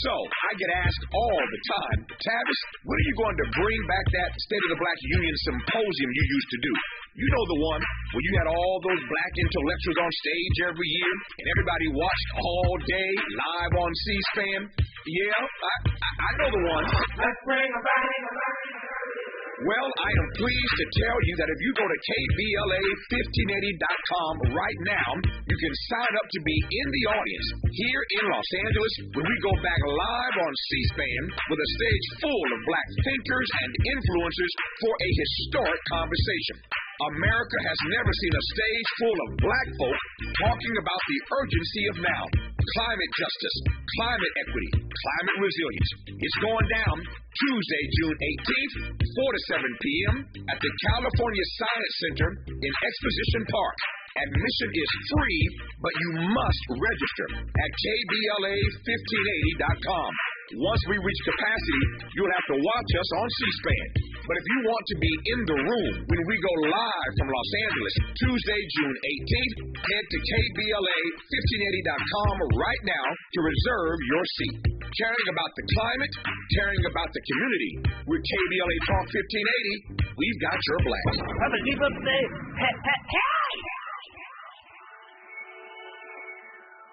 So, I get asked all the time, Tavis, when are you going to bring back that State of the Black Union symposium you used to do? You know the one where you had all those black intellectuals on stage every year and everybody watched all day live on C-SPAN? Yeah, I know the one. Let's bring them back. Well, I am pleased to tell you that if you go to KBLA1580.com right now, you can sign up to be in the audience here in Los Angeles when we go back live on C-SPAN with a stage full of black thinkers and influencers for a historic conversation. America has never seen a stage full of black folk talking about the urgency of now. Climate justice, climate equity, climate resilience. It's going down Tuesday, June 18th, 4 to 7 p.m. at the California Science Center in Exposition Park. Admission is free, but you must register at KBLA1580.com. Once we reach capacity, you'll have to watch us on C-SPAN. But if you want to be in the room when we go live from Los Angeles, Tuesday, June 18th, head to KBLA1580.com right now to reserve your seat. Caring about the climate, caring about the community. With KBLA Talk 1580, we've got your black. Have a deep up say,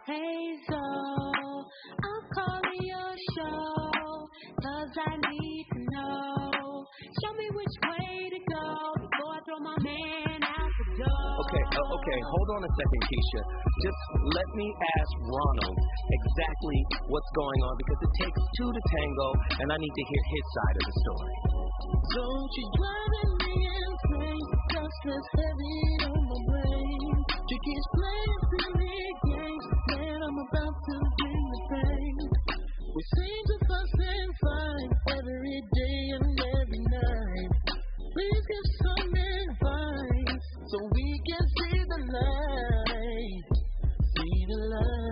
Hey, so I'm calling your show, 'cause I need to know. Show me which way to go before I throw my man out the door. Okay, hold on a second, Keisha. Just let me ask Ronald exactly what's going on, because it takes two to tango, and I need to hear his side of the story. Don't you driving me insane, just as heavy on my brain. Chickies playing silly games, man, I'm about to bring the pain. We seem to fuss and fight every day and every night. Please give some advice so we can see the light. See the light.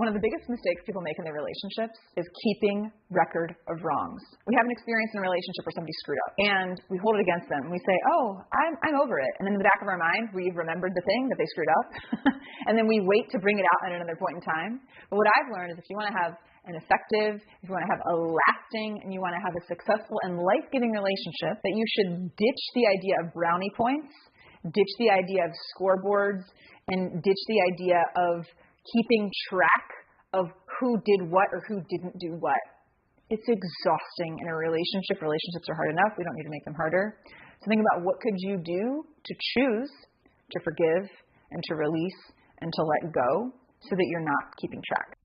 One of the biggest mistakes people make in their relationships is keeping record of wrongs. We have an experience in a relationship where somebody screwed up, and we hold it against them. We say, oh, I'm over it. And then in the back of our mind, we've remembered the thing that they screwed up, and then we wait to bring it out at another point in time. But what I've learned is if you want to have an effective, if you want to have a lasting, and you want to have a successful and life-giving relationship, that you should ditch the idea of brownie points, ditch the idea of scoreboards, and ditch the idea of keeping track of who did what or who didn't do what. It's exhausting in a relationship. Relationships are hard enough. We don't need to make them harder. So think about what could you do to choose to forgive and to release and to let go so that you're not keeping track.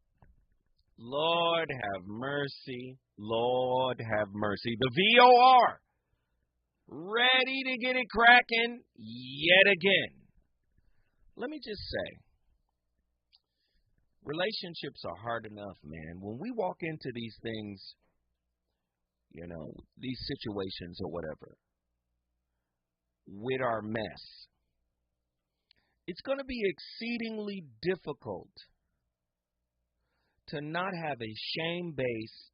Lord have mercy. Lord have mercy. The VOR. Ready to get it cracking yet again. Let me just say, relationships are hard enough, man. When we walk into these things, these situations or whatever, with our mess, It's going to be exceedingly difficult to not have a shame-based,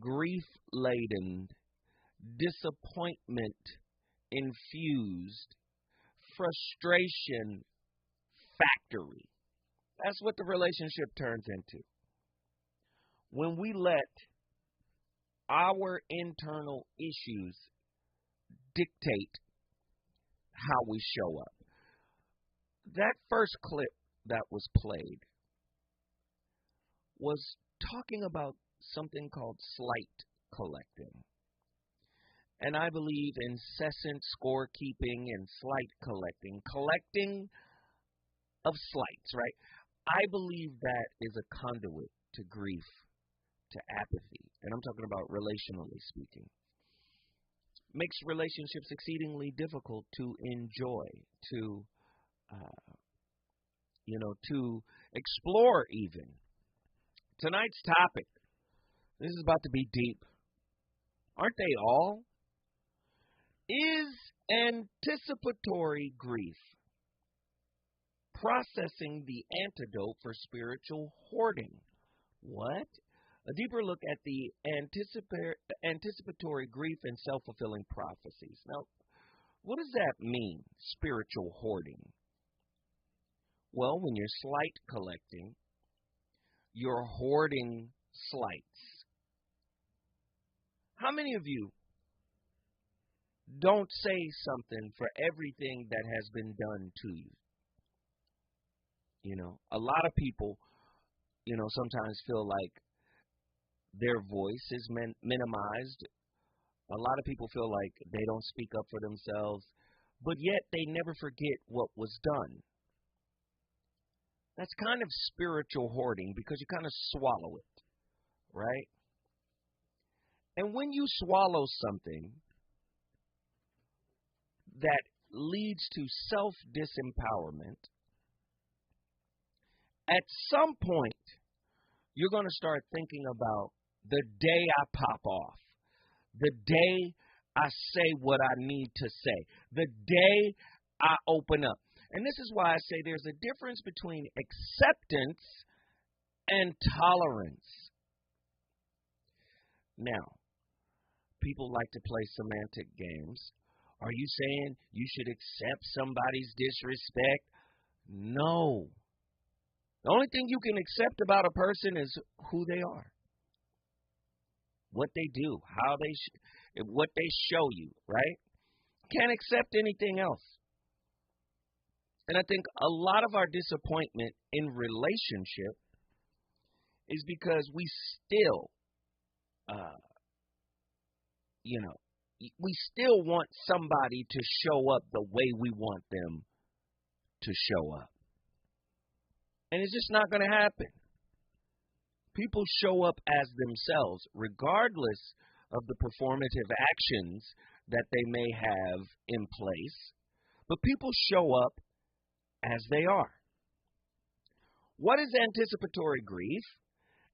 grief-laden, disappointment-infused, frustration factory. That's what the relationship turns into. When we let our internal issues dictate how we show up. That first clip that was played was talking about something called slight collecting. And I believe incessant scorekeeping and slight collecting of slights, right? I believe that is a conduit to grief, to apathy. And I'm talking about relationally speaking. Makes relationships exceedingly difficult to enjoy, to to explore even. Tonight's topic, this is about to be deep. Aren't they all? Is anticipatory grief processing the antidote for spiritual hoarding? What? A deeper look at the anticipatory grief and self-fulfilling prophecies. Now, what does that mean, spiritual hoarding? Well, when you're slight collecting, you're hoarding slights. How many of you don't say something for everything that has been done to you? You know, a lot of people, sometimes feel like their voice is minimized. A lot of people feel like they don't speak up for themselves, but yet they never forget what was done. That's kind of spiritual hoarding because you kind of swallow it, right? And when you swallow something that leads to self-disempowerment, at some point, you're going to start thinking about the day I pop off, the day I say what I need to say, the day I open up. And this is why I say there's a difference between acceptance and tolerance. Now, people like to play semantic games. Are you saying you should accept somebody's disrespect? No. The only thing you can accept about a person is who they are, what they do, what they show you, right? Can't accept anything else. And I think a lot of our disappointment in relationship is because we still, we still want somebody to show up the way we want them to show up. And it's just not going to happen. People show up as themselves, regardless of the performative actions that they may have in place. But people show up as they are. What is anticipatory grief?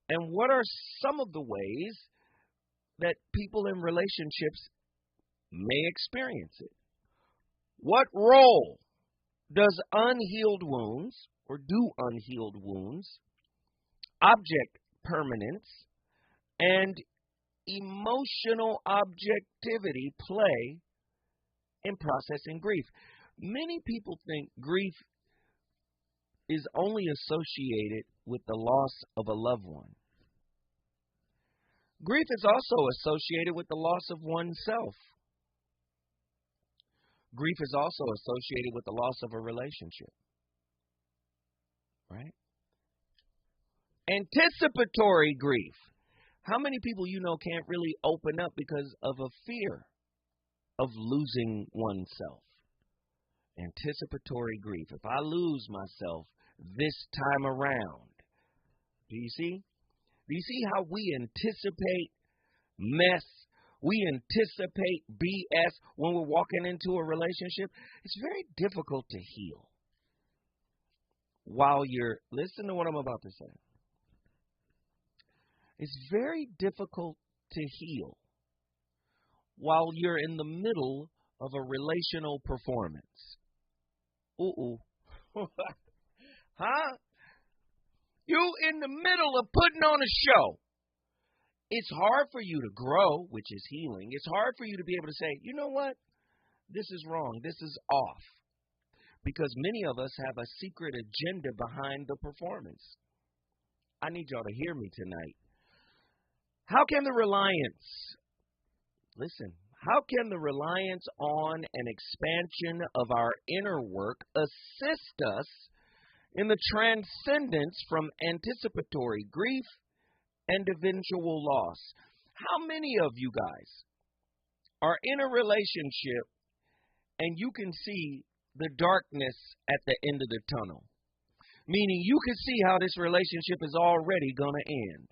And what are some of the ways that people in relationships may experience it? What role does unhealed wounds, or do unhealed wounds, object permanence, and emotional objectivity play in processing grief? Many people think grief is only associated with the loss of a loved one. Grief is also associated with the loss of oneself. Grief is also associated with the loss of a relationship. Right? Anticipatory grief. How many people can't really open up because of a fear of losing oneself? Anticipatory grief. If I lose myself this time around, do you see? Do you see how we anticipate mess? We anticipate BS when we're walking into a relationship. It's very difficult to heal. Listen to what I'm about to say. It's very difficult to heal while you're in the middle of a relational performance. Huh? You in the middle of putting on a show. It's hard for you to grow, which is healing. It's hard for you to be able to say, you know what? This is wrong. This is off. Because many of us have a secret agenda behind the performance. I need y'all to hear me tonight. How can the reliance on an expansion of our inner work assist us in the transcendence from anticipatory grief and eventual loss? How many of you guys are in a relationship and you can see the darkness at the end of the tunnel? Meaning you can see how this relationship is already going to end.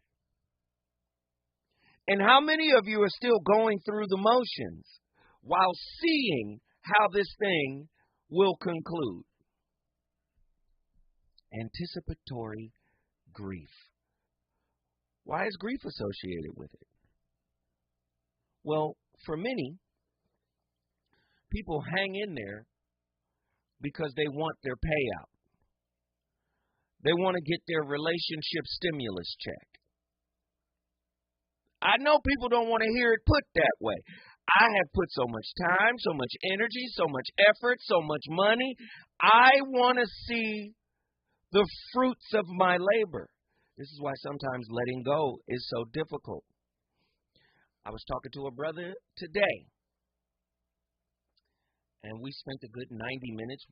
And how many of you are still going through the motions while seeing how this thing will conclude? Anticipatory grief. Why is grief associated with it? Well, for many, people hang in there because they want their payout. They want to get their relationship stimulus check. I know people don't want to hear it put that way. I have put so much time, so much energy, so much effort, so much money. I want to see the fruits of my labor. This is why sometimes letting go is so difficult. I was talking to a brother today, and we spent a good 90 minutes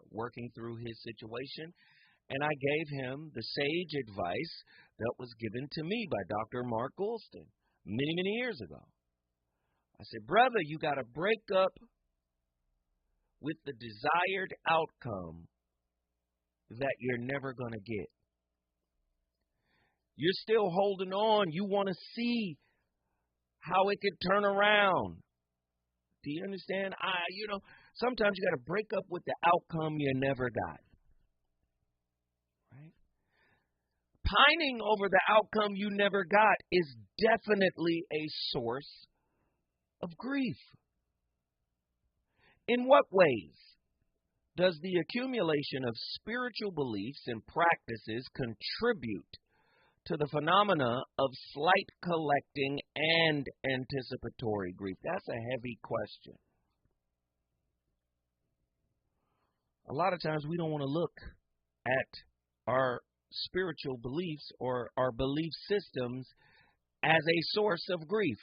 working through his situation. And I gave him the sage advice that was given to me by Dr. Mark Goulston many, many years ago. I said, brother, you got to break up with the desired outcome that you're never going to get. You're still holding on. You want to see how it could turn around. Do you understand? Sometimes you got to break up with the outcome you never got. Pining over the outcome you never got is definitely a source of grief. In what ways does the accumulation of spiritual beliefs and practices contribute to the phenomena of slight collecting and anticipatory grief? That's a heavy question. A lot of times we don't want to look at our spiritual beliefs or our belief systems as a source of grief.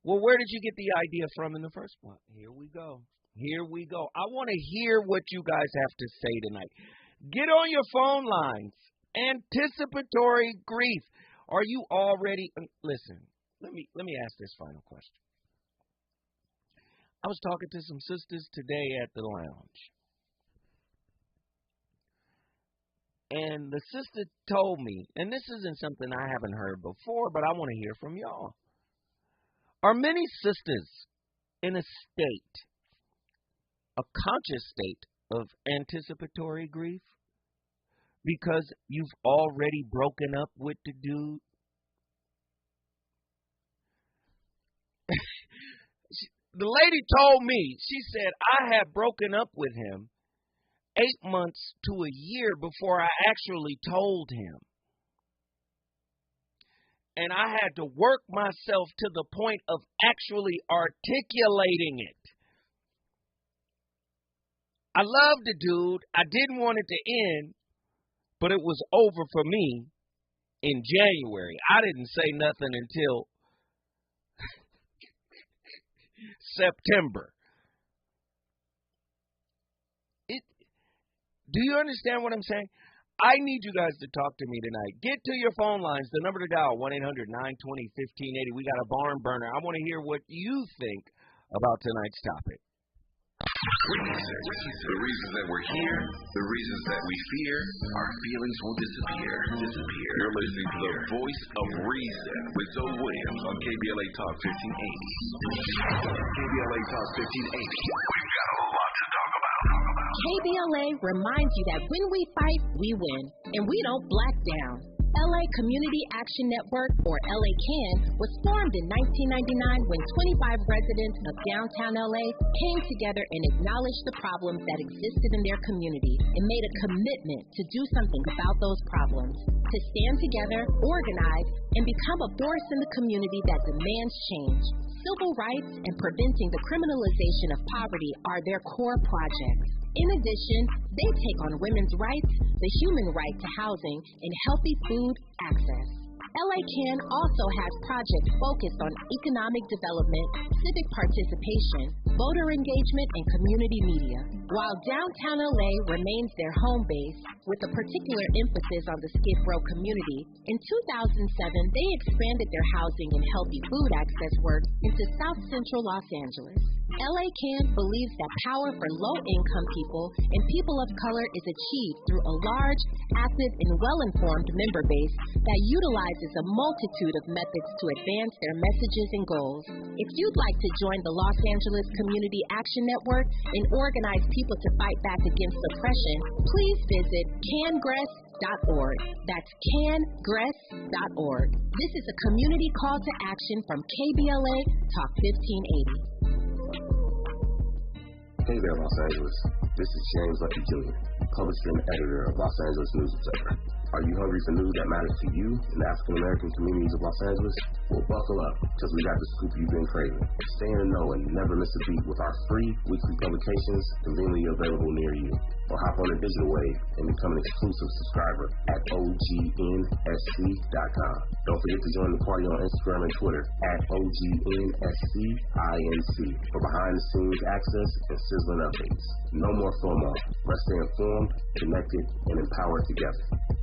Well, where did you get the idea from in the first place? Here we go. I want to hear what you guys have to say tonight. Get on your phone lines. Anticipatory grief. Are you already... Listen, let me ask this final question. I was talking to some sisters today at the lounge. And the sister told me, and this isn't something I haven't heard before, but I want to hear from y'all. Are many sisters in a conscious state of anticipatory grief because you've already broken up with the dude? The lady told me, she said, I have broken up with him 8 months to a year before I actually told him. And I had to work myself to the point of actually articulating it. I loved the dude. I didn't want it to end, but it was over for me in January. I didn't say nothing until September. Do you understand what I'm saying? I need you guys to talk to me tonight. Get to your phone lines. The number to dial, 1-800-920-1580. We got a barn burner. I want to hear what you think about tonight's topic. The reasons that we're here, the reasons that we fear, our feelings will disappear. You're listening to the voice of reason with Zoe Williams on KBLA Talk 1580. KBLA Talk 1580. We've got a lot to talk about. KBLA reminds you that when we fight, we win, and we don't back down. LA Community Action Network, or LA CAN, was formed in 1999 when 25 residents of downtown LA came together and acknowledged the problems that existed in their community and made a commitment to do something about those problems, to stand together, organize, and become a force in the community that demands change. Civil rights and preventing the criminalization of poverty are their core projects. In addition, they take on women's rights, the human right to housing, and healthy food access. LA CAN also has projects focused on economic development, civic participation, voter engagement, and community media. While downtown LA remains their home base, with a particular emphasis on the Skid Row community, in 2007 they expanded their housing and healthy food access work into South Central Los Angeles. LA CAN believes that power for low-income people and people of color is achieved through a large, active, and well-informed member base that utilizes a multitude of methods to advance their messages and goals. If you'd like to join the Los Angeles Community Action Network and organize people to fight back against oppression, please visit cangress.org. That's cangress.org. This is a community call to action from KBLA Talk 1580. Hey there, Los Angeles. This is James Lucky Jr., publisher and editor of Los Angeles News Observer. Are you hungry for news that matters to you and the African-American communities of Los Angeles? Well, buckle up, because we got the scoop you've been craving. Stay in the know and never miss a beat with our free weekly publications conveniently available near you. Or hop on the digital wave and become an exclusive subscriber at OGNSC.com. Don't forget to join the party on Instagram and Twitter at OGNSCINC for behind-the-scenes access and sizzling updates. No more FOMO. Let's stay informed, connected, and empowered together.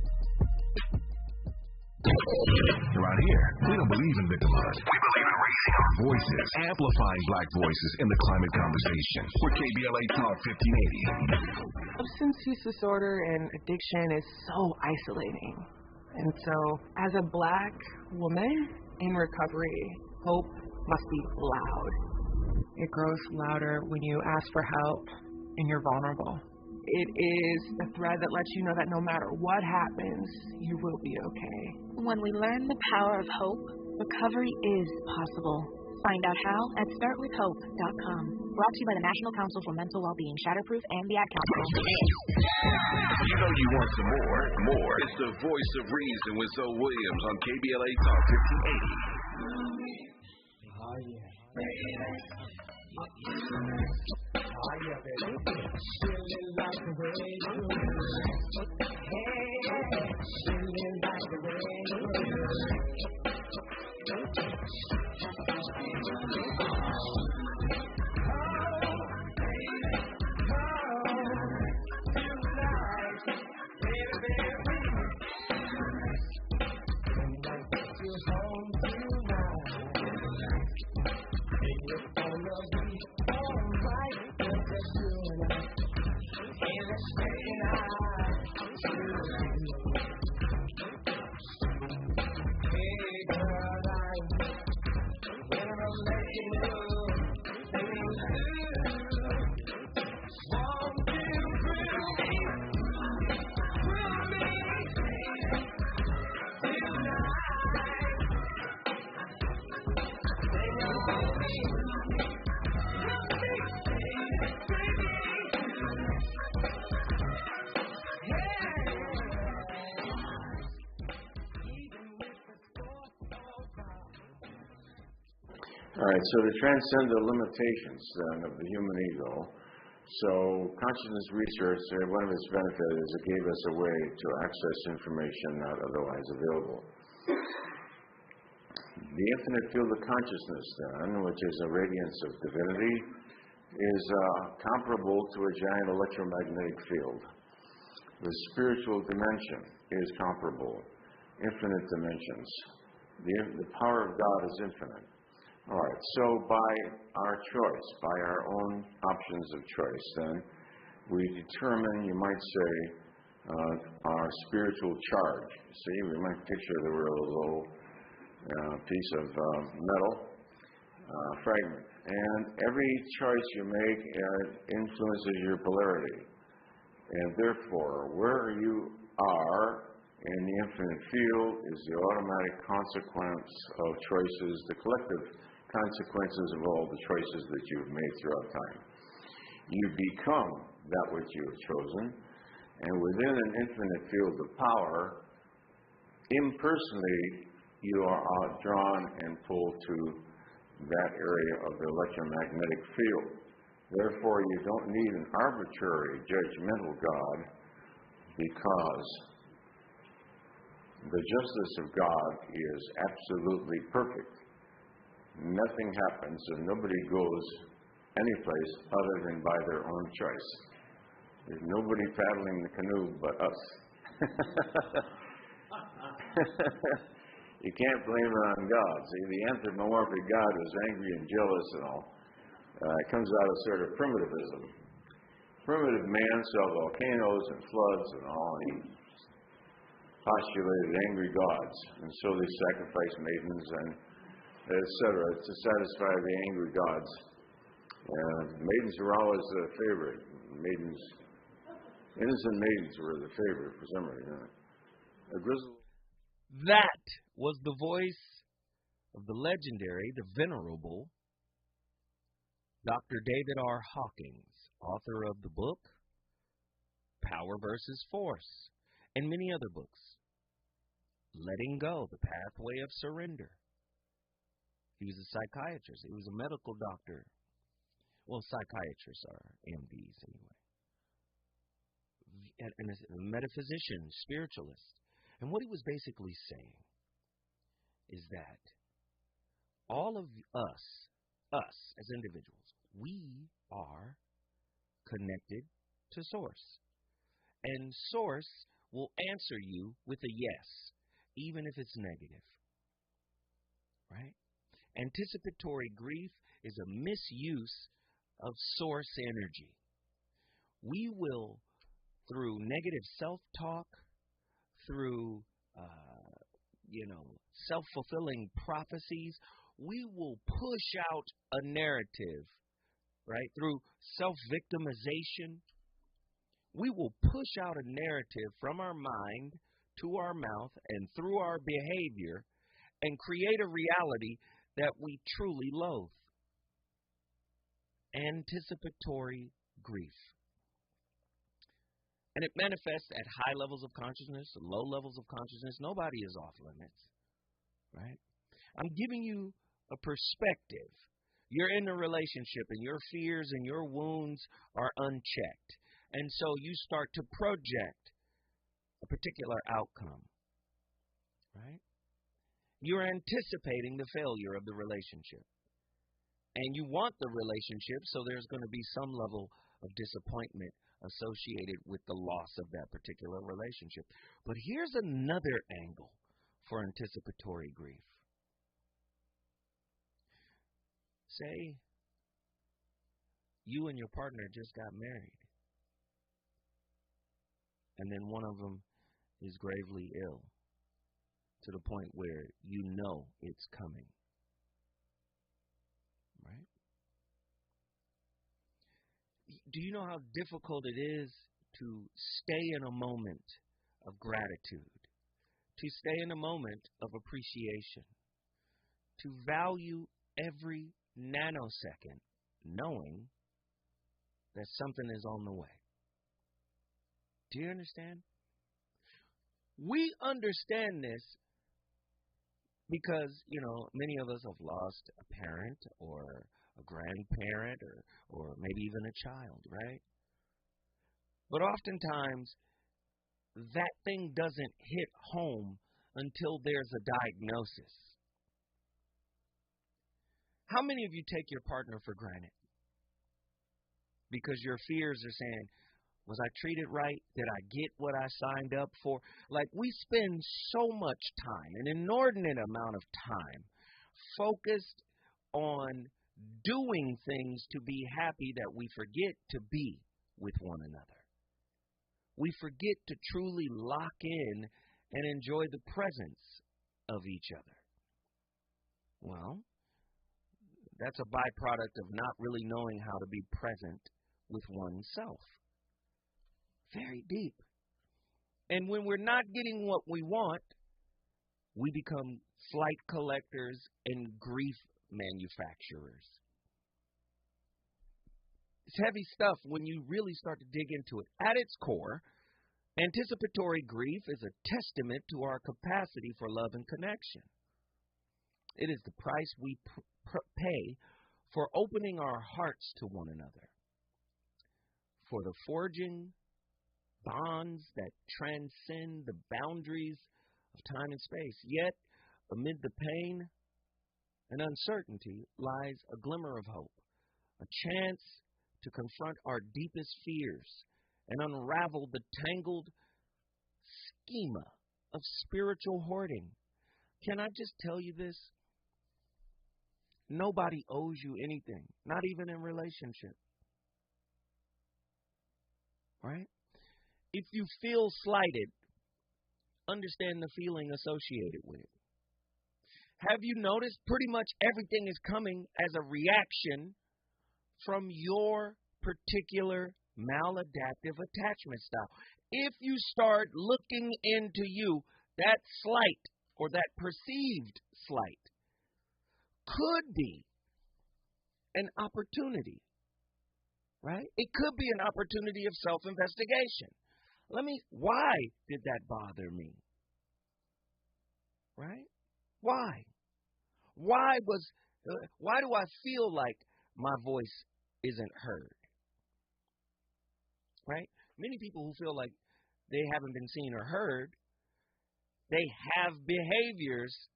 Around here, we don't believe in victimhood. We believe in raising our voices, amplifying black voices in the climate conversation. We're KBLA Talk 1580. Substance use disorder and addiction is so isolating. And so, as a black woman in recovery, hope must be loud. It grows louder when you ask for help and you're vulnerable. It is a thread that lets you know that no matter what happens, you will be okay. When we learn the power of hope, recovery is possible. Find out how at startwithhope.com. Brought to you by the National Council for Mental Wellbeing, Shatterproof, and the Ad Council. You know you want some more. It's the voice of reason with Zoe Williams on KBLA Talk 1580. Oh, yeah. Oh, yeah, baby. Feeling like the way you move. Hey, feeling like the way you move. All right, so to transcend the limitations then of the human ego, so consciousness research, one of its benefits is it gave us a way to access information not otherwise available. The infinite field of consciousness then, which is a radiance of divinity, is comparable to a giant electromagnetic field. The spiritual dimension is comparable, infinite dimensions. The power of God is infinite. All right, so by our choice, by our own options of choice, then, we determine, you might say, our spiritual charge. See, we might picture that we're a little piece of metal fragment. And every choice you make influences your polarity. And therefore, where you are in the infinite field is the automatic consequence of choices, the collective consequences of all the choices that you've made throughout time. You become that which you have chosen, and within an infinite field of power, impersonally, you are drawn and pulled to that area of the electromagnetic field. Therefore, you don't need an arbitrary, judgmental God, because the justice of God is absolutely perfect. Nothing happens and nobody goes anyplace other than by their own choice. There's nobody paddling the canoe but us. You can't blame it on God. See, the anthropomorphic God is angry and jealous and all. It comes out of sort of primitivism. Primitive man saw volcanoes and floods and all, and he postulated angry gods, and so they sacrificed maidens and etc. to satisfy the angry gods. Maidens were always the favorite. Innocent maidens were the favorite for some reason. That was the voice of the legendary, the venerable Dr. David R. Hawkins, author of the book Power versus Force, and many other books. Letting Go, The Pathway of Surrender. He was a psychiatrist. He was a medical doctor. Well, psychiatrists are MDs anyway. And a metaphysician, spiritualist. And what he was basically saying is that all of us as individuals, we are connected to Source. And Source will answer you with a yes, even if it's negative. Right? Anticipatory grief is a misuse of Source energy. We will, through negative self-talk, through, self-fulfilling prophecies, we will push out a narrative, right? Through self-victimization, we will push out a narrative from our mind to our mouth and through our behavior and create a reality that we truly loathe. Anticipatory grief. And it manifests at high levels of consciousness, low levels of consciousness. Nobody is off limits, right? I'm giving you a perspective. You're in a relationship and your fears and your wounds are unchecked. And so you start to project a particular outcome, right? You're anticipating the failure of the relationship. And you want the relationship, so there's going to be some level of disappointment associated with the loss of that particular relationship. But here's another angle for anticipatory grief. Say you and your partner just got married, and then one of them is gravely ill to the point where you know it's coming. Right? Do you know how difficult it is to stay in a moment of gratitude, to stay in a moment of appreciation, to value every nanosecond knowing that something is on the way? Do you understand? We understand this because, many of us have lost a parent or a grandparent or maybe even a child, right? But oftentimes, that thing doesn't hit home until there's a diagnosis. How many of you take your partner for granted? Because your fears are saying, was I treated right? Did I get what I signed up for? Like, we spend so much time, an inordinate amount of time, focused on doing things to be happy that we forget to be with one another. We forget to truly lock in and enjoy the presence of each other. Well, that's a byproduct of not really knowing how to be present with oneself. Very deep. And when we're not getting what we want, we become slight collectors and grief manufacturers. It's heavy stuff when you really start to dig into it. At its core, anticipatory grief is a testament to our capacity for love and connection. It is the price we pay for opening our hearts to one another, for the forging bonds that transcend the boundaries of time and space. Yet, amid the pain and uncertainty lies a glimmer of hope, a chance to confront our deepest fears and unravel the tangled schema of spiritual hoarding. Can I just tell you this? Nobody owes you anything, not even in relationship. Right? If you feel slighted, understand the feeling associated with it. Have you noticed pretty much everything is coming as a reaction from your particular maladaptive attachment style? If you start looking into you, that slight or that perceived slight could be an opportunity, right? It could be an opportunity of self-investigation. Why did that bother me? Right? Why? Why do I feel like my voice isn't heard? Right? Many people who feel like they haven't been seen or heard, they have behaviors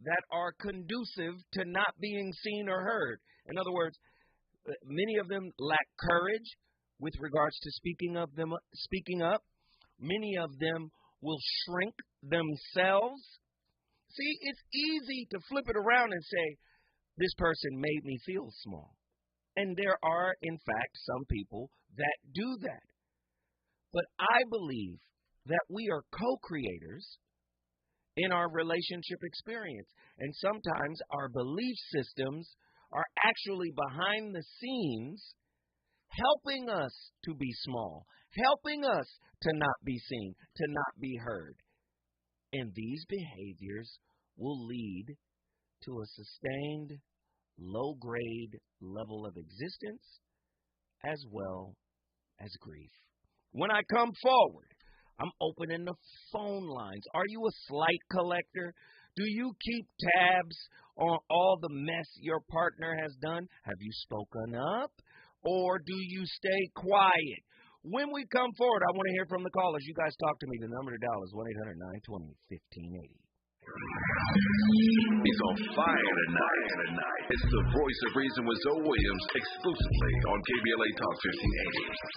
that are conducive to not being seen or heard. In other words, many of them lack courage with regards to speaking up. Many of them will shrink themselves. See, it's easy to flip it around and say, this person made me feel small. And there are, in fact, some people that do that. But I believe that we are co-creators in our relationship experience. And sometimes our belief systems are actually behind the scenes helping us to be small, helping us to not be seen, to not be heard. And these behaviors will lead to a sustained, low-grade level of existence as well as grief. When I come forward, I'm opening the phone lines. Are you a slight collector? Do you keep tabs on all the mess your partner has done? Have you spoken up? Or do you stay quiet? When we come forward, I want to hear from the callers. You guys talk to me. The number to dial is 1-800-920-1580. He's on fire tonight. It's the voice of reason with Zoe Williams, exclusively on KBLA Talk 1580.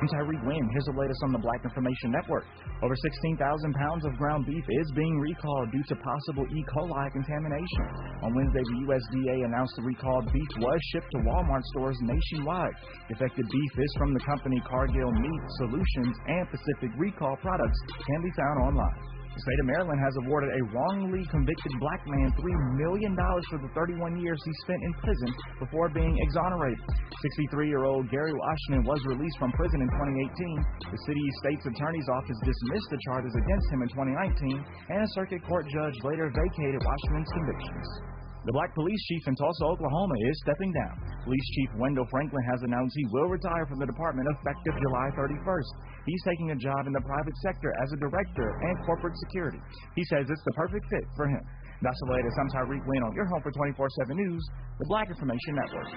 I'm Tyreek Wynn. Here's the latest on the Black Information Network. Over 16,000 pounds of ground beef is being recalled due to possible E. coli contamination. On Wednesday, the USDA announced the recalled beef was shipped to Walmart stores nationwide. Defective beef is from the company Cargill Meat Solutions, and Pacific Recall products can be found online. The state of Maryland has awarded a wrongly convicted black man $3 million for the 31 years he spent in prison before being exonerated. 63-year-old Gary Washington was released from prison in 2018. The city state's attorney's office dismissed the charges against him in 2019, and a circuit court judge later vacated Washington's convictions. The black police chief in Tulsa, Oklahoma is stepping down. Police Chief Wendell Franklin has announced he will retire from the department effective July 31st. He's taking a job in the private sector as a director and corporate security. He says it's the perfect fit for him. That's the latest. I'm Tyreek Wynn on your home for 24/7 News, the Black Information Network.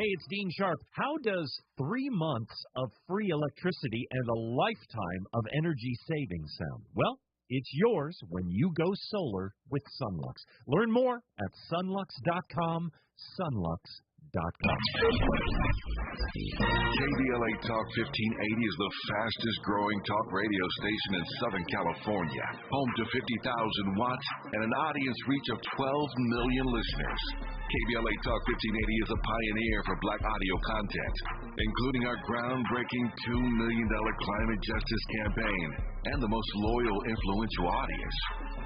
Hey, it's Dean Sharp. How does 3 months of free electricity and a lifetime of energy savings sound? Well, it's yours when you go solar with Sunlux. Learn more at sunlux.com, sunlux.com. KBLA Talk 1580 is the fastest growing talk radio station in Southern California, home to 50,000 watts and an audience reach of 12 million listeners. KBLA Talk 1580 is a pioneer for black audio content, including our groundbreaking $2 million climate justice campaign and the most loyal, influential audience.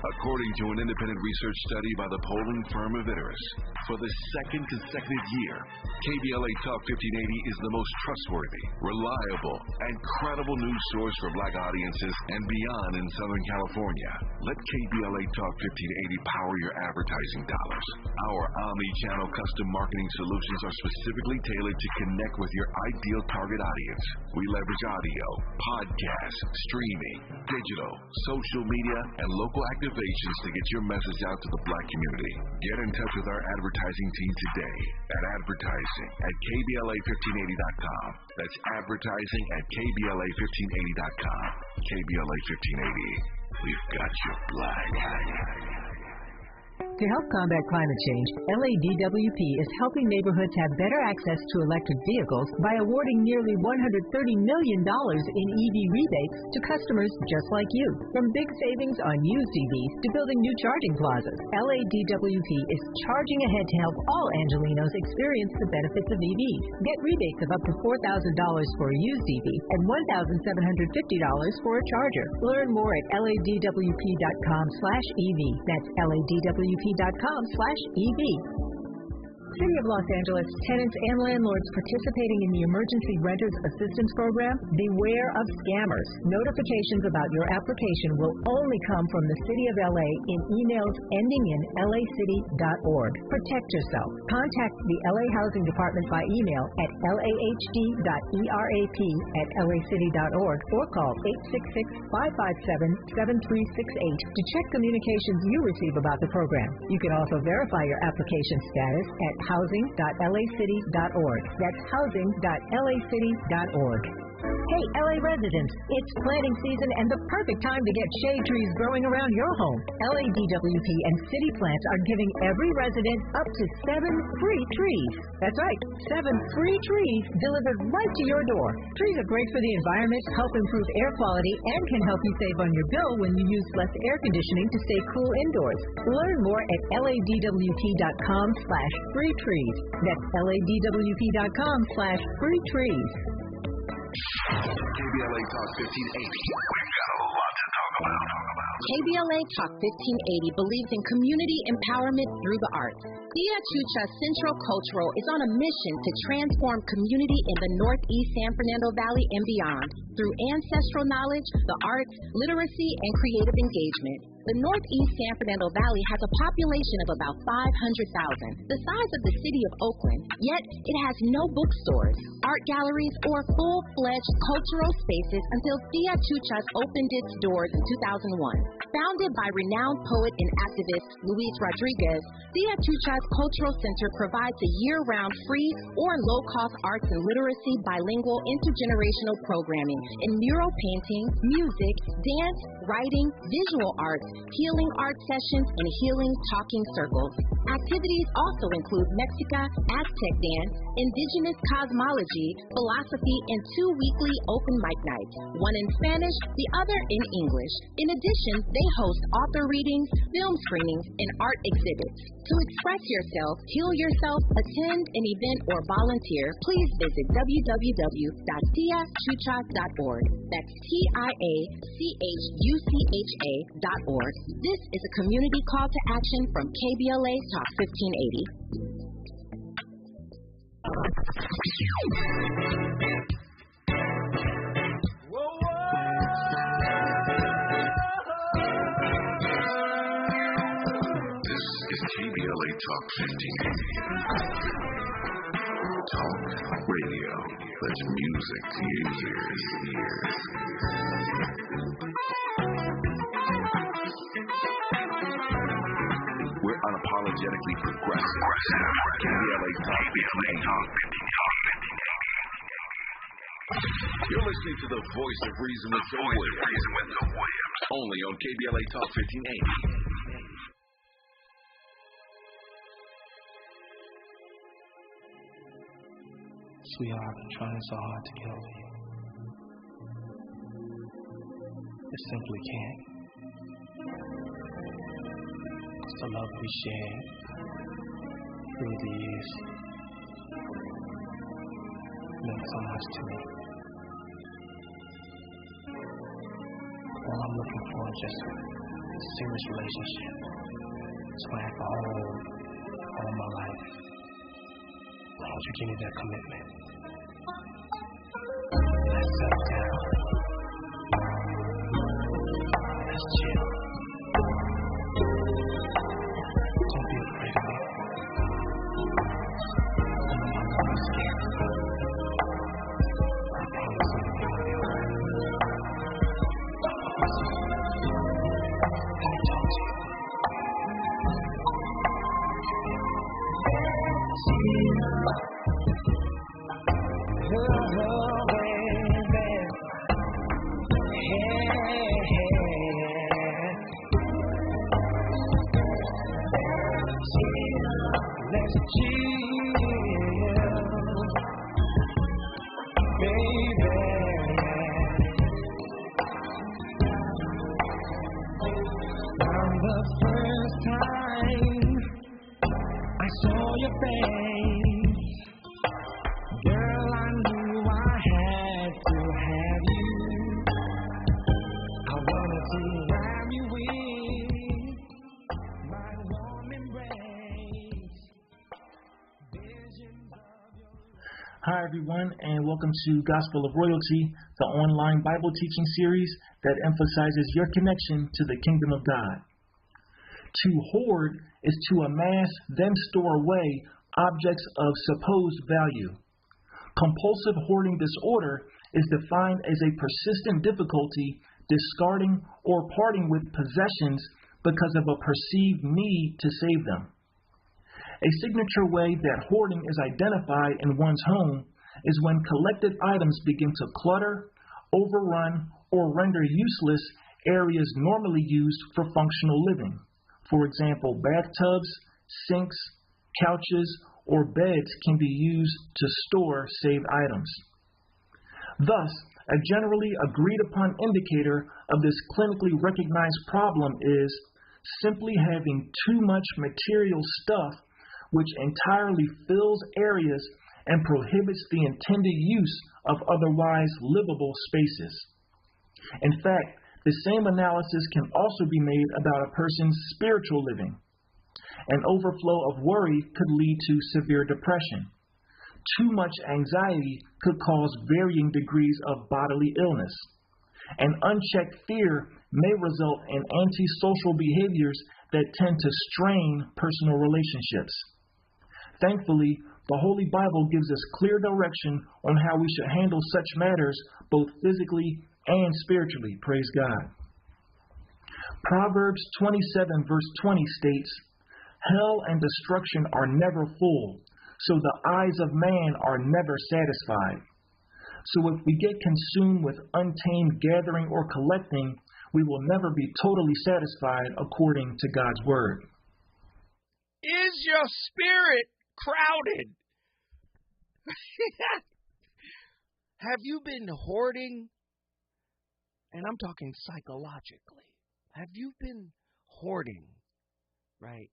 According to an independent research study by the polling firm Avitarus, for the second consecutive year, KBLA Talk 1580 is the most trustworthy, reliable, and credible news source for black audiences and beyond in Southern California. Let KBLA Talk 1580 power your advertising dollars. Our omni-channel custom marketing solutions are specifically tailored to connect with your ideal target audience. We leverage audio, podcasts, streaming, digital, social media, and local activations to get your message out to the black community. Get in touch with our advertising team today at advertising@KBLA1580.com. That's advertising at KBLA1580.com. KBLA 1580. We've got your black. To help combat climate change, LADWP is helping neighborhoods have better access to electric vehicles by awarding nearly $130 million in EV rebates to customers just like you. From big savings on used EVs to building new charging plazas, LADWP is charging ahead to help all Angelinos experience the benefits of EVs. Get rebates of up to $4,000 for a used EV and $1,750 for a charger. Learn more at ladwp.com/EV. That's ladwp.com/EV. City of Los Angeles tenants and landlords participating in the Emergency Renters Assistance Program, beware of scammers. Notifications about your application will only come from the City of LA in emails ending in lacity.org. Protect yourself. Contact the LA Housing Department by email at lahd.erap@lacity.org or call 866-557-7368 to check communications you receive about the program. You can also verify your application status at housing.lacity.org. That's housing.lacity.org. Hey, LA residents, it's planting season and the perfect time to get shade trees growing around your home. LADWP and City Plants are giving every resident up to 7 free trees. That's right, 7 free trees delivered right to your door. Trees are great for the environment, help improve air quality, and can help you save on your bill when you use less air conditioning to stay cool indoors. Learn more at ladwp.com/free trees. That's ladwp.com/free trees. KBLA Talk 1580. We've got a lot to talk about. KBLA Talk 1580 believes in community empowerment through the arts. Tia Chucha Central Cultural is on a mission to transform community in the Northeast San Fernando Valley and beyond through ancestral knowledge, the arts, literacy, and creative engagement. The Northeast San Fernando Valley has a population of about 500,000, the size of the city of Oakland, yet it has no bookstores, art galleries, or full-fledged cultural spaces until Tia Chuchas opened its doors in 2001. Founded by renowned poet and activist Luis Rodriguez, Tia Chuchas Cultural Center provides a year-round free or low-cost arts and literacy bilingual intergenerational programming in mural painting, music, dance, writing, visual arts, healing art sessions, and healing talking circles. Activities also include Mexica, Aztec dance, indigenous cosmology, philosophy, and 2 weekly open mic nights, one in Spanish, the other in English. In addition, they host author readings, film screenings, and art exhibits. To express yourself, heal yourself, attend an event, or volunteer, please visit www.tiachucha.org. That's TIACHUCHA.org. This is a community call to action from KBLA Talk 1580. This is KBLA Talk 1580. Talk radio. That's music to your ears. We're unapologetically progressive. KBLA Talk 1580. You're listening to the voice of reason with Joe Williams. Only on KBLA Talk 1580. Sweetheart, I've been trying so hard to get over you. I simply can't. It's the love we shared through the years meant so much to me. All I'm looking for is just serious relationship. It's going to have to hold all my life. I want you to give me that commitment. Let's settle down. Let's chill. Don't be afraid of me. I'm not going to be scared. I promise everything will be alright. Let me talk to you. Hi, everyone, and welcome to Gospel of Royalty, the online Bible teaching series that emphasizes your connection to the kingdom of God. To hoard is to amass, then store away objects of supposed value. Compulsive hoarding disorder is defined as a persistent difficulty discarding or parting with possessions because of a perceived need to save them. A signature way that hoarding is identified in one's home is when collected items begin to clutter, overrun, or render useless areas normally used for functional living. For example, bathtubs, sinks, couches, or beds can be used to store saved items. Thus, a generally agreed upon indicator of this clinically recognized problem is simply having too much material stuff which entirely fills areas and prohibits the intended use of otherwise livable spaces. In fact, the same analysis can also be made about a person's spiritual living. An overflow of worry could lead to severe depression. Too much anxiety could cause varying degrees of bodily illness. An unchecked fear may result in antisocial behaviors that tend to strain personal relationships. Thankfully, the Holy Bible gives us clear direction on how we should handle such matters, both physically and spiritually. Praise God. Proverbs 27 verse 20 states, "Hell and destruction are never full, so the eyes of man are never satisfied." So if we get consumed with untamed gathering or collecting, we will never be totally satisfied according to God's word. Is your spirit crowded? Have you been hoarding? And I'm talking psychologically. Have you been hoarding, right?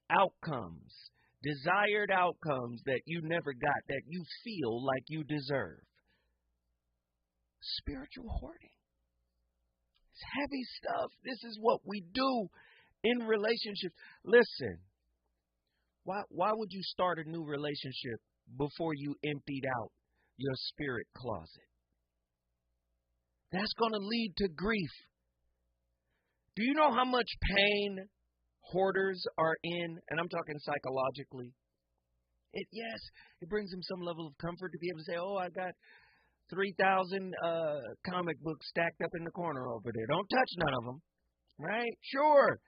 Outcomes, desired outcomes that you never got, that you feel like you deserve. Spiritual hoarding. It's heavy stuff. This is what we do in relationships. Listen. Why would you start a new relationship before you emptied out your spirit closet? That's going to lead to grief. Do you know how much pain hoarders are in? And I'm talking psychologically. Yes, it brings them some level of comfort to be able to say, oh, I got 3,000 comic books stacked up in the corner over there. Don't touch none of them, right? Sure.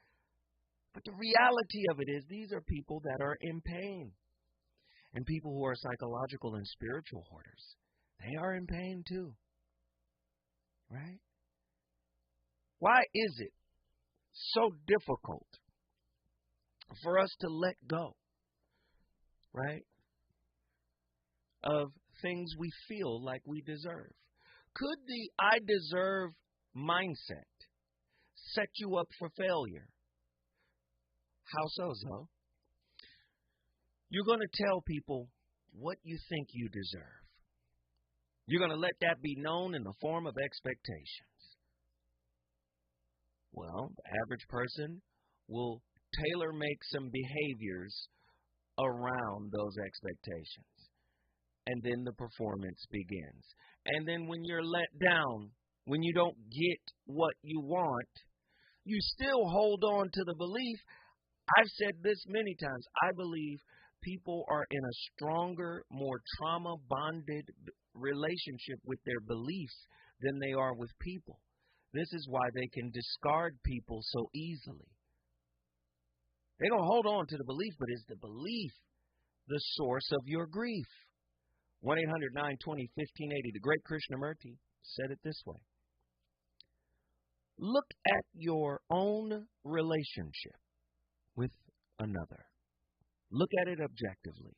But the reality of it is these are people that are in pain. And people who are psychological and spiritual hoarders, they are in pain too. Right? Why is it so difficult for us to let go, right, of things we feel like we deserve? Could the I deserve mindset set you up for failure? How so? You're going to tell people what you think you deserve. You're going to let that be known in the form of expectations. Well, the average person will tailor-make some behaviors around those expectations. And then the performance begins. And then when you're let down, when you don't get what you want, you still hold on to the belief. I've said this many times. I believe people are in a stronger, more trauma-bonded relationship with their beliefs than they are with people. This is why they can discard people so easily. They're going to hold on to the belief, but is the belief the source of your grief? 1-800-920-1580. The great Krishnamurti said it this way. Look at your own relationship with another. Look at it objectively,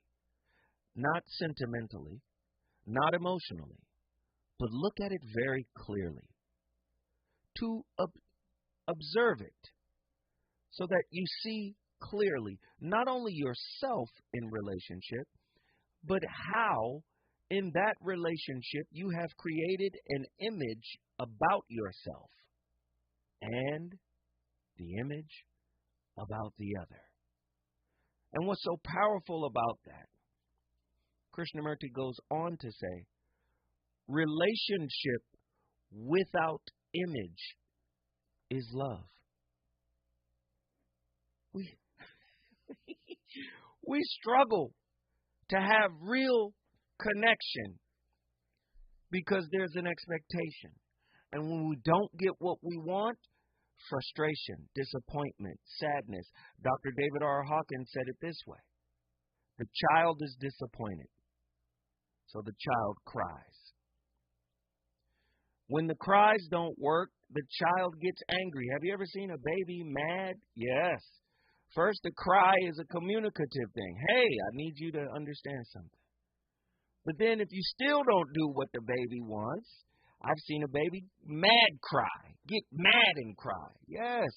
not sentimentally, not emotionally, but look at it very clearly. To observe it so that you see clearly not only yourself in relationship, but how in that relationship you have created an image about yourself and the image about the other. And what's so powerful about that, Krishnamurti goes on to say, relationship without image is love. We struggle to have real connection because there's an expectation. And when we don't get what we want, frustration, disappointment, sadness. Dr. David R. Hawkins said it this way. The child is disappointed, so the child cries. When the cries don't work, the child gets angry. Have you ever seen a baby mad? Yes. First, the cry is a communicative thing. Hey, I need you to understand something. But then if you still don't do what the baby wants, I've seen a baby mad cry, get mad and cry. Yes,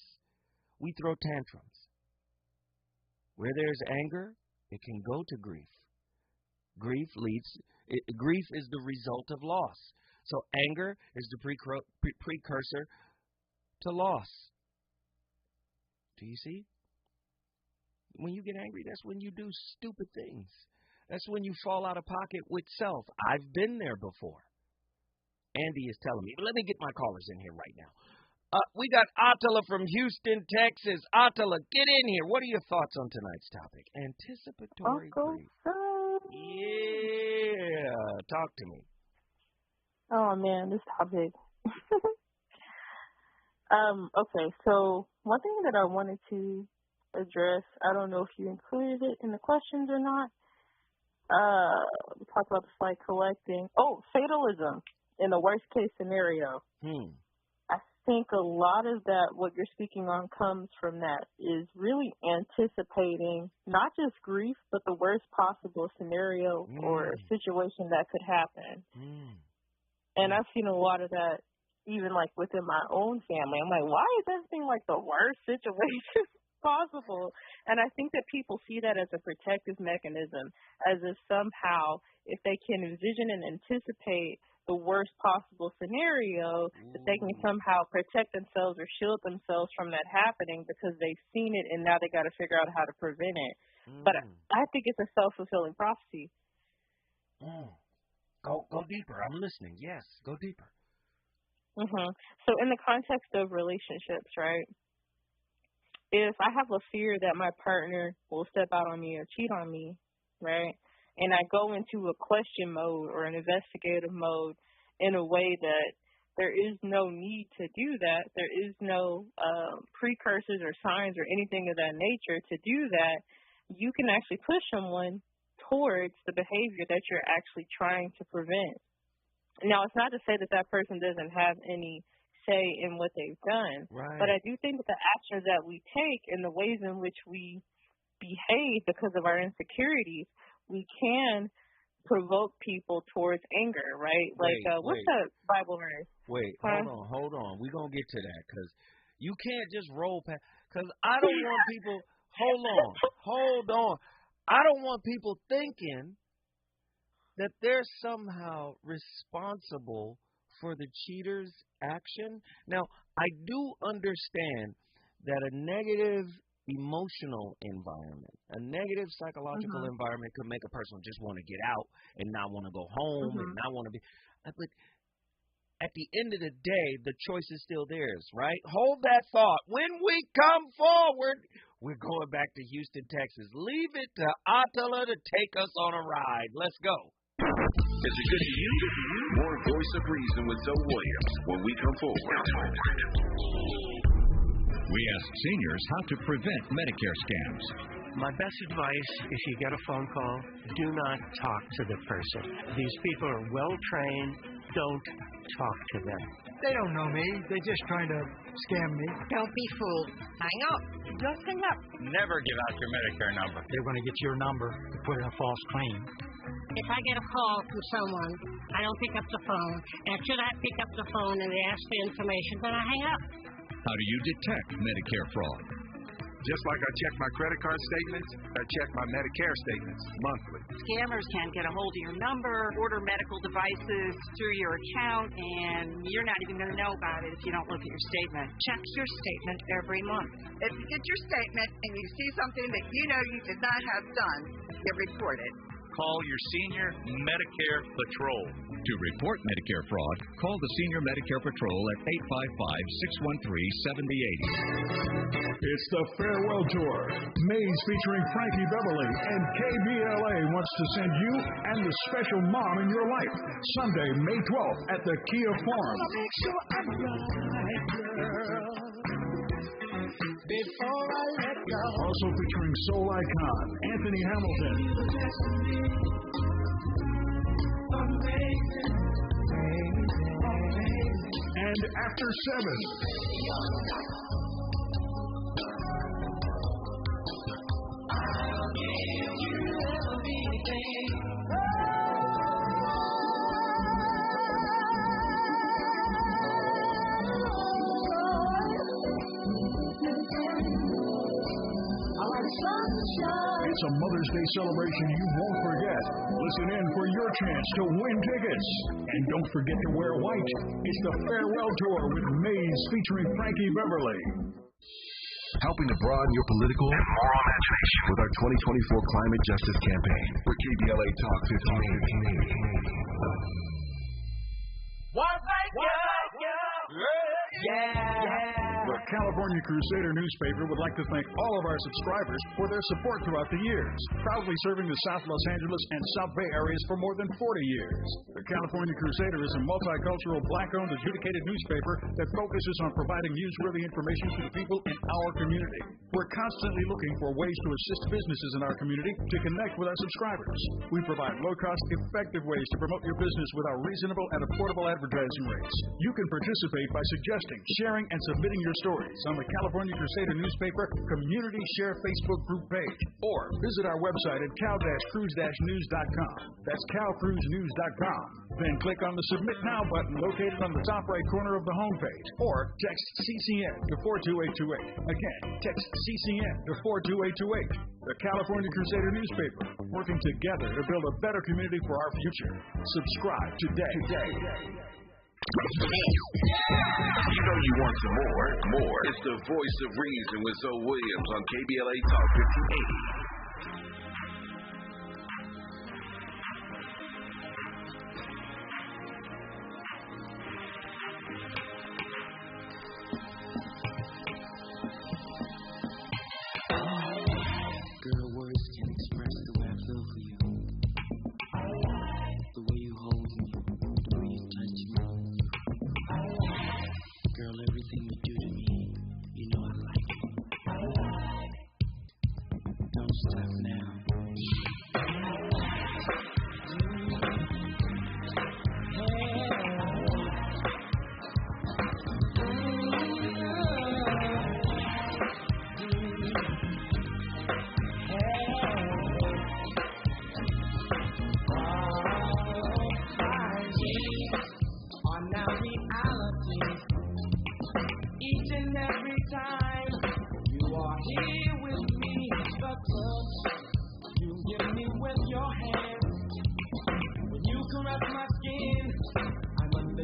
we throw tantrums. Where there's anger, it can go to grief. Grief is the result of loss. So anger is the precursor to loss. Do you see? When you get angry, that's when you do stupid things. That's when you fall out of pocket with self. I've been there before. Andy is telling me. But let me get my callers in here right now. We got Attila from Houston, Texas. Attila, get in here. What are your thoughts on tonight's topic? Anticipatory grief. Yeah. Talk to me. Oh, man, this topic. Okay, so one thing that I wanted to address, I don't know if you included it in the questions or not. We talked about the flight collecting. Oh, fatalism in the worst case scenario. I think a lot of that, what you're speaking on, comes from that, is really anticipating not just grief, but the worst possible scenario or situation that could happen. And I've seen a lot of that even like within my own family. I'm like, why is everything like the worst situation possible? And I think that people see that as a protective mechanism, as if somehow if they can envision and anticipate the worst possible scenario, that they can somehow protect themselves or shield themselves from that happening because they've seen it and now they got to figure out how to prevent it. But I think it's a self-fulfilling prophecy. Go deeper. I'm listening. Yes, go deeper. So in the context of relationships, right, if I have a fear that my partner will step out on me or cheat on me, right, and I go into a question mode or an investigative mode in a way that there is no need to do that, there is no precursors or signs or anything of that nature to do that, you can actually push someone towards the behavior that you're actually trying to prevent. Now, it's not to say that that person doesn't have any say in what they've done, but I do think that the actions that we take and the ways in which we behave because of our insecurities, we can provoke people towards anger, right? What's that Bible verse? Hold on. We're going to get to that because you can't just roll past, because I don't want people, hold on. I don't want people thinking that they're somehow responsible for the cheater's action. Now, I do understand that a negative emotional environment, a negative psychological environment could make a person just want to get out and not want to go home and not want to be. But at the end of the day, the choice is still theirs, right? Hold that thought. When we come forward, we're going back to Houston, Texas. Leave it to Attila to take us on a ride. Let's go. Is it good to you? More Voice of Reason with Zoe Williams when we come forward. We ask seniors how to prevent Medicare scams. My best advice, if you get a phone call, do not talk to the person. These people are well trained. Don't talk to them. They don't know me. They're just trying to scam me. Don't be fooled. Hang up. Just hang up. Never give out your Medicare number. They're going to get your number and put in a false claim. If I get a call from someone, I don't pick up the phone. And should I pick up the phone and they ask for information, then I hang up. How do you detect Medicare fraud? Just like I check my credit card statements, I check my Medicare statements monthly. Scammers can get a hold of your number, order medical devices through your account, and you're not even going to know about it if you don't look at your statement. Check your statement every month. If you get your statement and you see something that you know you did not have done, you report it. Call your senior Medicare Patrol. To report Medicare fraud, call the Senior Medicare Patrol at 855-613-7080. It's the Farewell Tour. Maze featuring Frankie Beverly and KBLA wants to send you and the special mom in your life. Sunday, May 12th at the Kia Forum. Make sure I'm right, girl, before I let go. Also featuring soul icon Anthony Hamilton. And After 7. It's a Mother's Day celebration you won't forget. Listen in for your chance to win tickets. And don't forget to wear white. It's the Farewell Tour with Maze featuring Frankie Beverly. Helping to broaden your political and moral imagination with our 2024 Climate Justice Campaign with KBLA Talk 1580. The California Crusader newspaper would like to thank all of our subscribers for their support throughout the years, proudly serving the South Los Angeles and South Bay areas for more than 40 years. The California Crusader is a multicultural, black-owned, adjudicated newspaper that focuses on providing newsworthy information to the people in our community. We're constantly looking for ways to assist businesses in our community to connect with our subscribers. We provide low-cost, effective ways to promote your business with our reasonable and affordable advertising rates. You can participate by suggesting, sharing, and submitting your stories on the California Crusader newspaper Community Share Facebook group page, or visit our website at cal-cruise-news.com. That's calcruisenews.com. Then click on the Submit Now button located on the top right corner of the homepage, or text CCN to 42828. Again, text CCN to 42828. The California Crusader newspaper, working together to build a better community for our future. Subscribe today. You know you want some more. It's the Voice of Reason with Zoe Williams on KBLA Talk 1580. Girl, words can express the way I feel for you. The way you hold me, the way you touch me. Girl, everything you do to me, you know I like it. Don't stop now.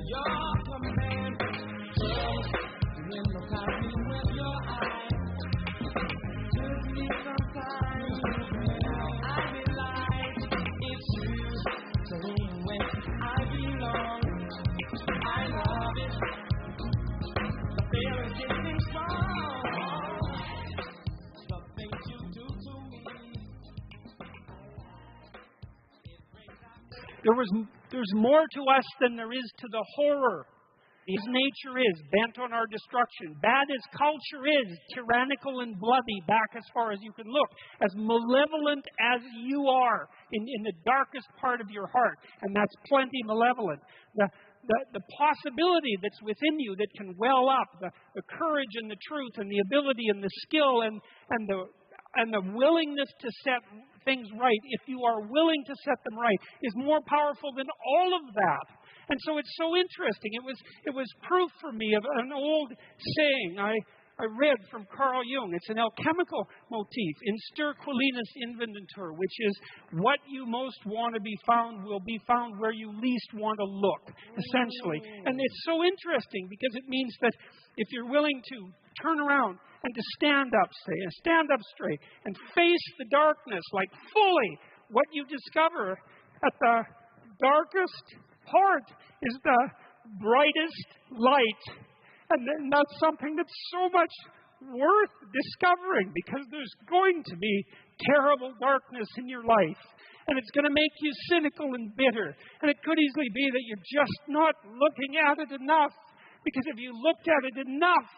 Your There's more to us than there is to the horror. As nature is, bent on our destruction. Bad as culture is, tyrannical and bloody, back as far as you can look. As malevolent as you are in the darkest part of your heart. And that's plenty malevolent. The possibility that's within you that can well up, the courage and the truth and the ability and the skill and the willingness to set things right, if you are willing to set them right, is more powerful than all of that. And so it's so interesting. It was proof for me of an old saying I read from Carl Jung. It's an alchemical motif, in stir qualinus inventur, which is what you most want to be found will be found where you least want to look, essentially. And it's so interesting because it means that if you're willing to turn around and to stand up straight, and face the darkness like fully, what you discover at the darkest part is the brightest light. And that's something that's so much worth discovering, because there's going to be terrible darkness in your life. And it's going to make you cynical and bitter. And it could easily be that you're just not looking at it enough. Because if you looked at it enough,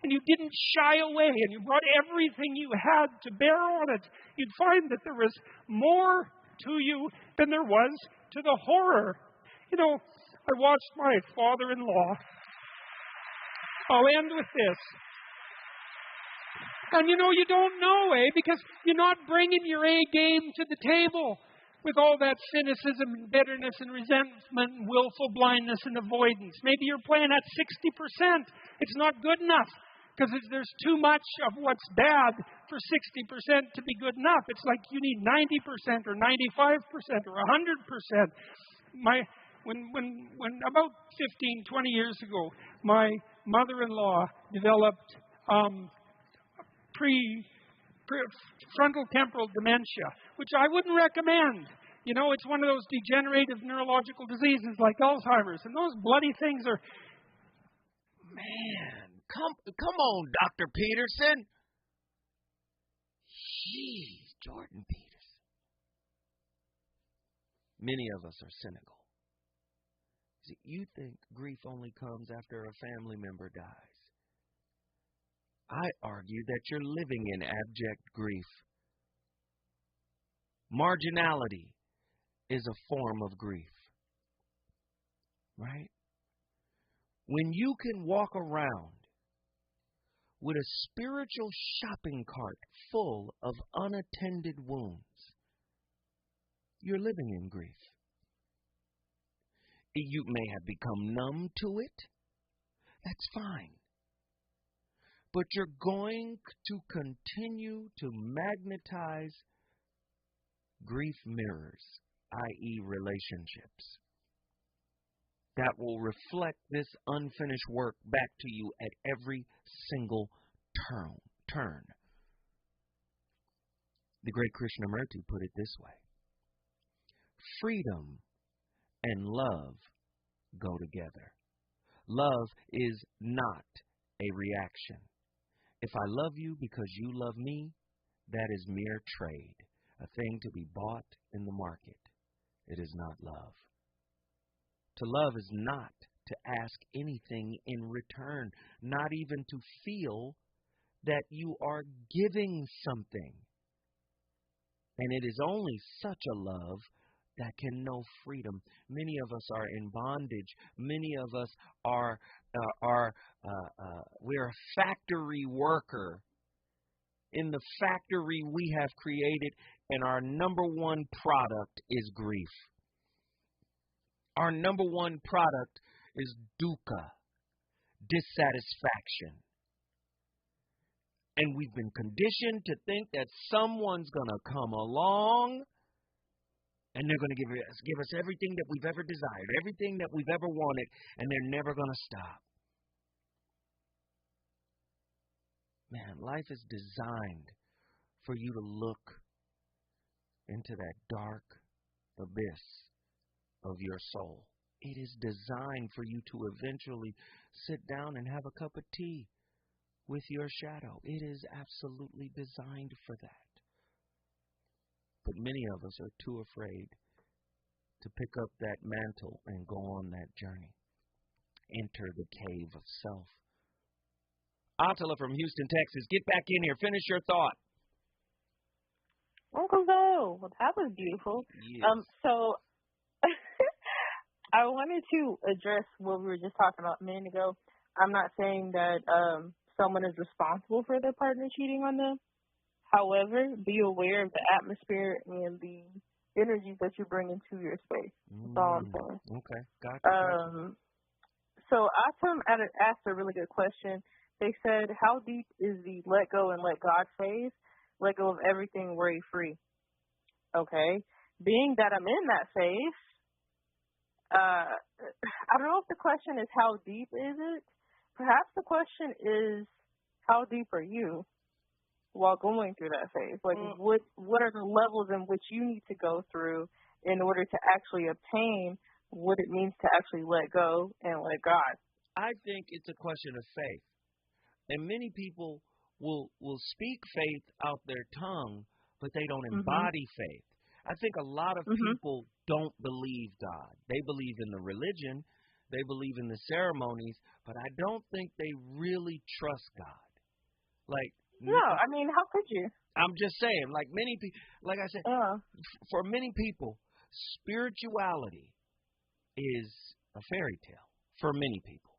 and you didn't shy away, and you brought everything you had to bear on it, you'd find that there was more to you than there was to the horror. You know, I watched my father-in-law. I'll end with this. And you know, you don't know, because you're not bringing your A game to the table with all that cynicism and bitterness and resentment and willful blindness and avoidance. Maybe you're playing at 60%. It's not good enough, because there's too much of what's bad for 60% to be good enough. It's like you need 90% or 95% or 100%. When about 15, 20 years ago, my mother-in-law developed frontal temporal dementia, which I wouldn't recommend. You know, it's one of those degenerative neurological diseases like Alzheimer's, and those bloody things are... Man, come on, Dr. Peterson. Jeez, Jordan Peterson. Many of us are cynical. See, you think grief only comes after a family member dies. I argue that you're living in abject grief. Marginality is a form of grief. Right? When you can walk around with a spiritual shopping cart full of unattended wounds, you're living in grief. You may have become numb to it. That's fine. But you're going to continue to magnetize grief mirrors, i.e. relationships, that will reflect this unfinished work back to you at every single turn. The great Krishnamurti put it this way: freedom and love go together. Love is not a reaction. If I love you because you love me, that is mere trade, a thing to be bought in the market. It is not love. To love is not to ask anything in return, not even to feel that you are giving something. And it is only such a love that can know freedom. Many of us are in bondage. Many of us we're a factory worker in the factory we have created, and our number one product is grief. Our number one product is dukkha, dissatisfaction. And we've been conditioned to think that someone's going to come along and they're going to give us everything that we've ever desired, everything that we've ever wanted, and they're never going to stop. Man, life is designed for you to look into that dark abyss of your soul. It is designed for you to eventually sit down and have a cup of tea with your shadow. It is absolutely designed for that. But many of us are too afraid to pick up that mantle and go on that journey. Enter the cave of self. Attila from Houston, Texas, get back in here. Finish your thought. Uncle Zoe, well, that was beautiful. Yes. So I wanted to address what we were just talking about a minute ago. I'm not saying that someone is responsible for their partner cheating on them. However, be aware of the atmosphere and the energy that you bring into your space. That's all I'm saying. Okay, gotcha. So Atom asked a really good question. They said, how deep is the let go and let God phase? Let go of everything, worry free. Okay. Being that I'm in that phase, I don't know if the question is how deep is it. Perhaps the question is, how deep are you while going through that phase? Like, what are the levels in which you need to go through in order to actually obtain what it means to actually let go and let God? I think it's a question of faith. And many people will speak faith out their tongue, but they don't embody faith. I think a lot of people don't believe God. They believe in the religion, they believe in the ceremonies, but I don't think they really trust God. Like, no, I mean, how could you? I'm just saying, like many people, like I said, for many people, spirituality is a fairy tale for many people.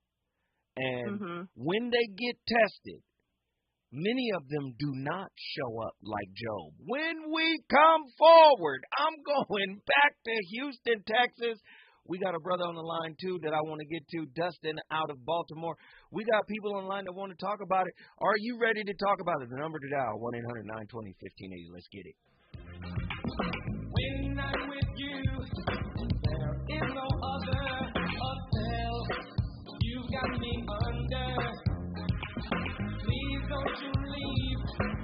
And when they get tested, many of them do not show up like Job. When we come forward, I'm going back to Houston, Texas. We got a brother on the line, too, that I want to get to, Dustin out of Baltimore. We got people on the line that want to talk about it. Are you ready to talk about it? The number to dial, 1-800-920-1580. Let's get it. When I'm with you, there is no other hotel. You got me under. Please don't you leave.